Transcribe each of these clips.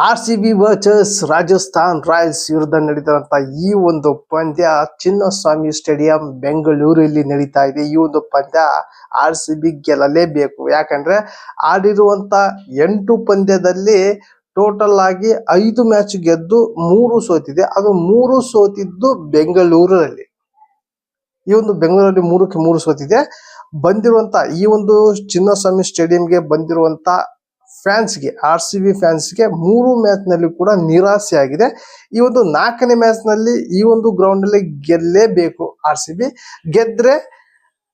RCB versus Rajasthan Royals ವಿರುದ್ಧ ನಡೀತಿರುವಂತ ಈ ಒಂದು ಪಂದ್ಯ ಚಿನ್ನಸ್ವಾಮಿ ಸ್ಟೇಡಿಯಂ ಬೆಂಗಳೂರಲ್ಲಿ ನಡೀತಾ ಇದೆ. ಈ ಒಂದು ಪಂದ್ಯ RCB ಗೆಲ್ಲಲೇಬೇಕು. ಯಾಕಂದ್ರೆ ಆಡಿರುವಂತ 8 ಪಂದ್ಯದಲ್ಲಿ ಟೋಟಲ್ ಆಗಿ 5 ಮ್ಯಾಚ್ ಗೆದ್ದು 3 ಸೋತಿದೆ. ಅದು 3 ಸೋತಿದ್ದು ಬೆಂಗಳೂರಲ್ಲಿ. ಈ ಒಂದು ಬೆಂಗಳೂರಲ್ಲಿ 3ಕ್ಕೆ 3 ಸೋತಿದೆ. ಬಂದಿರುವಂತ ಈ ಒಂದು ಚಿನ್ನಸ್ವಾಮಿ ಸ್ಟೇಡಿಯಂಗೆ ಬಂದಿರುವಂತ ಫ್ಯಾನ್ಸ್ಗೆ RCB ಫ್ಯಾನ್ಸ್ಗೆ 3 ಮ್ಯಾಚ್ ನಲ್ಲಿ ಕೂಡ ನಿರಾಸೆ ಆಗಿದೆ. ಈ ಒಂದು 4ನೇ ಮ್ಯಾಚ್ ನಲ್ಲಿ ಈ ಒಂದು ಗ್ರೌಂಡ್ ಅಲ್ಲಿ ಗೆಲ್ಲೇಬೇಕು. RCB ಗೆದ್ರೆ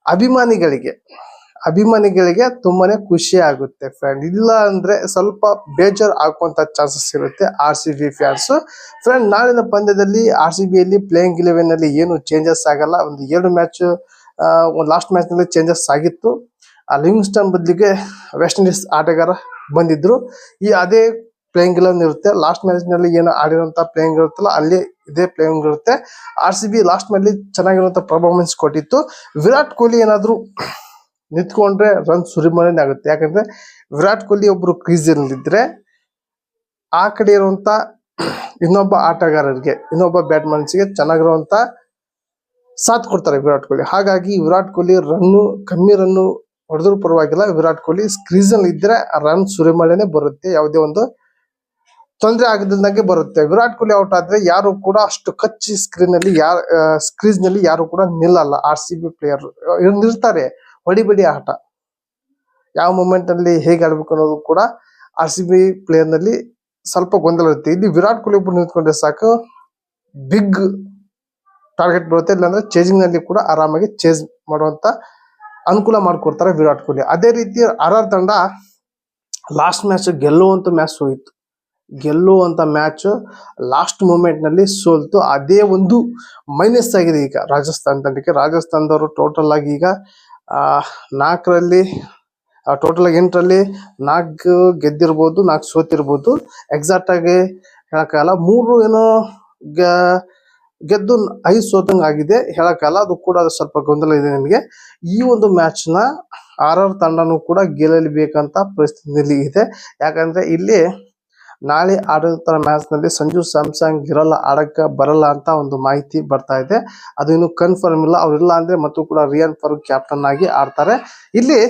ಅಭಿಮಾನಿಗಳಿಗೆ ತುಂಬಾನೇ ಖುಷಿ ಆಗುತ್ತೆ ಫ್ರೆಂಡ್. ಇಲ್ಲ ಅಂದ್ರೆ ಸ್ವಲ್ಪ ಬೇಜಾರ್ ಆಗುವಂತ ಚಾನ್ಸಸ್ ಇರುತ್ತೆ RCB ಫ್ಯಾನ್ಸ್. ಫ್ರೆಂಡ್, ನಾಳಿನ ಪಂದ್ಯದಲ್ಲಿ RCB ಯಲ್ಲಿ ಪ್ಲೇಯಿಂಗ್ 11 ನಲ್ಲಿ ಏನು ಚೇಂಜಸ್ ಆಗಲ್ಲ. ಒಂದು 2 ಮ್ಯಾಚ್ ಒಂದು ಲಾಸ್ಟ್ ಮ್ಯಾಚ್ ನಲ್ಲಿ ಚೇಂಜಸ್ ಆಗಿತ್ತು. ಲಿವಿಂಗ್ಸ್ಟನ್ ಬದಲಿಗೆ ವೆಸ್ಟ್ ಇಂಡೀಸ್ ಆಟಗಾರ ಬಂದಿದ್ರು. ಅದೇ ಪ್ಲೇಯಿಂಗ್ 11 ಇರುತ್ತೆ. ಲಾಸ್ಟ್ ಮ್ಯಾಚ್ ನಲ್ಲಿ ಏನು ಆಡಿರುವಂತ ಪ್ಲೇಯಿಂಗ್ ಇರುತ್ತಲ್ಲ, ಅಲ್ಲಿ ಇದೇ ಪ್ಲೇಯಿಂಗ್ ಇರುತ್ತೆ. RCB ಲಾಸ್ಟ್ ನಲ್ಲಿ ಚೆನ್ನಾಗಿರುವಂತ ಪರ್ಫಾರ್ಮೆನ್ಸ್ ಕೊಟ್ಟಿತ್ತು. ವಿರಾಟ್ ಕೊಹ್ಲಿ ಏನಾದ್ರು ನಿಂತ್ಕೊಂಡ್ರೆ ರನ್ ಸುರಿಮಳೆನೇ ಆಗುತ್ತೆ. ಯಾಕಂದ್ರೆ ವಿರಾಟ್ ಕೊಹ್ಲಿ ಒಬ್ರು ಕ್ರೀಸ್ ಇದ್ರೆ ಆ ಕಡೆ ಇರುವಂತ ಇನ್ನೊಬ್ಬ ಆಟಗಾರರಿಗೆ, ಇನ್ನೊಬ್ಬ ಬ್ಯಾಟ್ಮನ್ಸ್ಗೆ ಚೆನ್ನಾಗಿರುವಂತ ಸಾಥ್ ಕೊಡ್ತಾರೆ ವಿರಾಟ್ ಕೊಹ್ಲಿ. ಹಾಗಾಗಿ ವಿರಾಟ್ ಕೊಹ್ಲಿ ಕಮ್ಮಿ ರನ್ನು ಹೊಡೆದ್ರು ಪರವಾಗಿಲ್ಲ, ವಿರಾಟ್ ಕೊಹ್ಲಿ ಕ್ರೀಸ್ ಅಲ್ಲಿ ಇದ್ರೆ ರನ್ ಸುರಿಮಳೆನೆ ಬರುತ್ತೆ. ಯಾವುದೇ ಒಂದು ತೊಂದರೆ ಆಗದಂಗೆ ಬರುತ್ತೆ. ವಿರಾಟ್ ಕೊಹ್ಲಿ ಔಟ್ ಆದ್ರೆ ಯಾರು ಕೂಡ ಅಷ್ಟು ಕಚ್ಚಿ ಕ್ರೀಸ್ ನಲ್ಲಿ ಯಾರು ಕೂಡ ನಿಲ್ಲಲ್ಲ. RCB player ನಿಲ್ತಾರೆ. ಹೊಡಿಬಡಿ ಆಟ ಯಾವ ಮೂಮೆಂಟ್ ಅಲ್ಲಿ ಹೇಗೆ ಆಡ್ಬೇಕು ಅನ್ನೋದು ಕೂಡ RCB ಪ್ಲೇಯರ್ ನಲ್ಲಿ ಸ್ವಲ್ಪ ಗೊಂದಲ ಇರುತ್ತೆ. ಇಲ್ಲಿ ವಿರಾಟ್ ಕೊಹ್ಲಿ ಒಬ್ರು ನಿಂತ್ಕೊಂಡ್ರೆ ಸಾಕು, ಬಿಗ್ ಟಾರ್ಗೆಟ್ ಬರುತ್ತೆ. ಇಲ್ಲಾಂದ್ರೆ ಚೇಜಿಂಗ್ ನಲ್ಲಿ ಕೂಡ ಆರಾಮಾಗಿ ಚೇಸ್ ಮಾಡುವಂತ ಅನುಕೂಲ ಮಾಡಿಕೊಡ್ತಾರೆ ವಿರಾಟ್ ಕೊಹ್ಲಿ. ಅದೇ ರೀತಿ RR ತಂಡ ಲಾಸ್ಟ್ ಮ್ಯಾಚ್ ಗೆಲ್ಲುವಂತ ಮ್ಯಾಚ್ ಲಾಸ್ಟ್ ಮೂಮೆಂಟ್ ನಲ್ಲಿ ಸೋಲ್ತು. ಅದೇ ಒಂದು ಮೈನಸ್ ಆಗಿದೆ ಈಗ ರಾಜಸ್ಥಾನ್ ತಂಡಕ್ಕೆ. ರಾಜಸ್ಥಾನದವರು ಟೋಟಲ್ ಆಗಿ ಈಗ 8ರಲ್ಲಿ 4 ಗೆದ್ದಿರ್ಬೋದು, 4 ಸೋತಿರ್ಬೋದು. ಎಕ್ಸಾಕ್ಟ್ ಆಗಿ ಹೇಳಕ್ಕಾಗಲ್ಲ. 3 ಏನೋ ಗೆದ್ದು 5 ಸೋತಂಗ್ ಆಗಿದೆ, ಹೇಳಕ್ಕಾಗಲ್ಲ. ಅದು ಕೂಡ ಸ್ವಲ್ಪ ಗೊಂದಲ ಇದೆ ನಿಮಗೆ. ಈ ಒಂದು ಮ್ಯಾಚ್ ನ RR ತಂಡನೂ ಕೂಡ ಗೆಲ್ಲಲೇಬೇಕಂತ ಪರಿಸ್ಥಿತಿಯಲ್ಲಿ ಇದೆ. ಯಾಕಂದ್ರೆ ಇಲ್ಲಿ ನಾಳೆ ಆಡುವಂತ ಮ್ಯಾಚ್ ನಲ್ಲಿ ಸಂಜು ಸ್ಯಾಮ್ಸಂಗ್ ಆಡಕ್ಕೆ ಬರಲ್ಲ ಅಂತ ಒಂದು ಮಾಹಿತಿ ಬರ್ತಾ ಇದೆ. ಅದು ಇನ್ನು ಕನ್ಫರ್ಮ್ ಇಲ್ಲ. ಅವ್ರಿಲ್ಲ ಅಂದ್ರೆ ಮತ್ತು ಕೂಡ ರಿಯಾನ್ ಪರಗ್ ಕ್ಯಾಪ್ಟನ್ ಆಗಿ ಆಡ್ತಾರೆ. ಇಲ್ಲಿ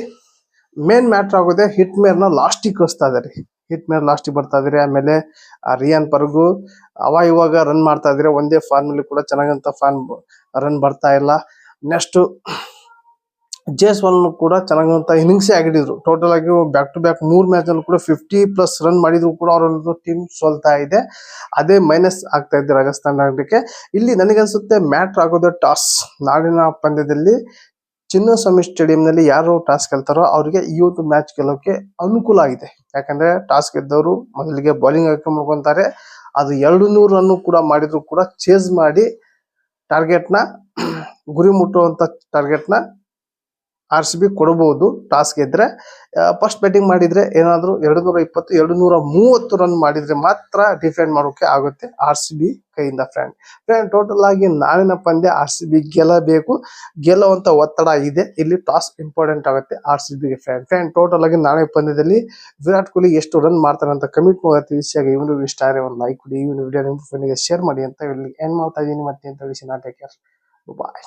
ಮೇನ್ ಮ್ಯಾಟರ್ ಆಗೋದೇ ಹಿಟ್ ಮೇರ್ ನ ಲಾಸ್ಟಿಗೆ ಕಳಿಸ್ತಾ ಇದಾರೆ. ಹಿಟ್ ಮೇರ್ ಲಾಸ್ಟಿಗೆ ಬರ್ತಾ ಇದಾರೆ. ಆಮೇಲೆ ರಿಯಾನ್ ಪರಗು ಇವಾಗ ರನ್ ಮಾಡ್ತಾ ಇದ್ರೆ. ಒಂದೇ ಫಾರ್ಮ್ ಅಲ್ಲಿ ಕೂಡ ಚೆನ್ನಾಗಂತ ರನ್ ಬರ್ತಾ ಇಲ್ಲ. ನೆಕ್ಸ್ಟ್ ಜೇಸ್ವಾಲ್ ಕೂಡ ಚೆನ್ನಾಗಿರುವಂತ ಇನ್ನಿಂಗ್ಸ್ ಆಗಿದ್ರು. ಟೋಟಲ್ ಆಗಿ ಬ್ಯಾಕ್ ಟು ಬ್ಯಾಕ್ 3 ಮ್ಯಾಚ್ ಅಲ್ಲಿ ಕೂಡ 50+ ರನ್ ಮಾಡಿದ್ರು ಕೂಡ ಅವರ ಟೀಮ್ ಸೋಲ್ತಾ ಇದೆ. ಅದೇ ಮೈನಸ್ ಆಗ್ತಾ ಇದೆ ರಾಜಸ್ಥಾನ್ ತಂಡಕ್ಕೆ. ಇಲ್ಲಿ ನನಗನ್ಸುತ್ತೆ ಮ್ಯಾಟರ್ ಆಗೋದು ಟಾಸ್. ನಾಳಿನ ಪಂದ್ಯದಲ್ಲಿ ಚಿನ್ನಸ್ವಾಮಿ ಸ್ಟೇಡಿಯಂ ನಲ್ಲಿ ಯಾರು ಟಾಸ್ ಗೆಲ್ತಾರೋ ಅವರಿಗೆ ಈ ಒಂದು ಮ್ಯಾಚ್ ಗೆಲ್ಲೋಕೆ ಅನುಕೂಲ ಆಗಿದೆ. ಯಾಕಂದ್ರೆ ಟಾಸ್ ಗೆದ್ದವರು ಮೊದಲಿಗೆ ಬೌಲಿಂಗ್ ಆಯ್ಕೆ ಮಾಡ್ಕೊಂತಾರೆ. ಅದು 200 ರನ್ ಕೂಡ ಮಾಡಿದ್ರು ಕೂಡ ಚೇಸ್ ಮಾಡಿ ಗುರಿ ಮುಟ್ಟುವಂತ ಟಾರ್ಗೆಟ್ ನ RCB ಕೊಡಬಹುದು ಟಾಸ್ ಗೆದ್ರೆ. ಫಸ್ಟ್ ಬ್ಯಾಟಿಂಗ್ ಮಾಡಿದ್ರೆ ಏನಾದ್ರು 220 230 ರನ್ ಮಾಡಿದ್ರೆ ಮಾತ್ರ ಡಿಫೆಂಡ್ ಮಾಡೋಕೆ ಆಗುತ್ತೆ RCB ಕೈಯಿಂದ. ಫ್ರೆಂಡ್, ಟೋಟಲ್ ಆಗಿ ನಾಳಿನ ಪಂದ್ಯ RCB ಗೆಲ್ಲಬೇಕು. ಗೆಲ್ಲುವಂತ ಒತ್ತಡ ಇದೆ. ಇಲ್ಲಿ ಟಾಸ್ ಇಂಪಾರ್ಟೆಂಟ್ ಆಗುತ್ತೆ RCB ಗೆ. ಫ್ರೆಂಡ್, ಟೋಟಲ್ ಆಗಿ ನಾಳೆ ಪಂದ್ಯದಲ್ಲಿ ವಿರಾಟ್ ಕೊಹ್ಲಿ ಎಷ್ಟು ರನ್ ಮಾಡ್ತಾರೆ ಅಂತ ಕಮೆಂಟ್ ಮೂಲಕ ತಿಳಿಸಿ. ಈ ವಿಡಿಯೋ ಇಷ್ಟ ಆದರೆ ಒಂದು ಲೈಕ್ ಕೊಡಿ. ಈ ವಿಡಿಯೋ ನಿಮ್ಮ ಫ್ರೆಂಡ್ಗೆ ಶೇರ್ ಮಾಡಿ ಅಂತ ಹೇಳಿ ಎಂಡ್ ಮಾಡ್ತಾ ಇದೀನಿ. ಮತ್ತೆ ಅಂತ ತಿಳಿಸಿ. ಟೇಕ್ ಕೇರ್, ಬಾಯ್.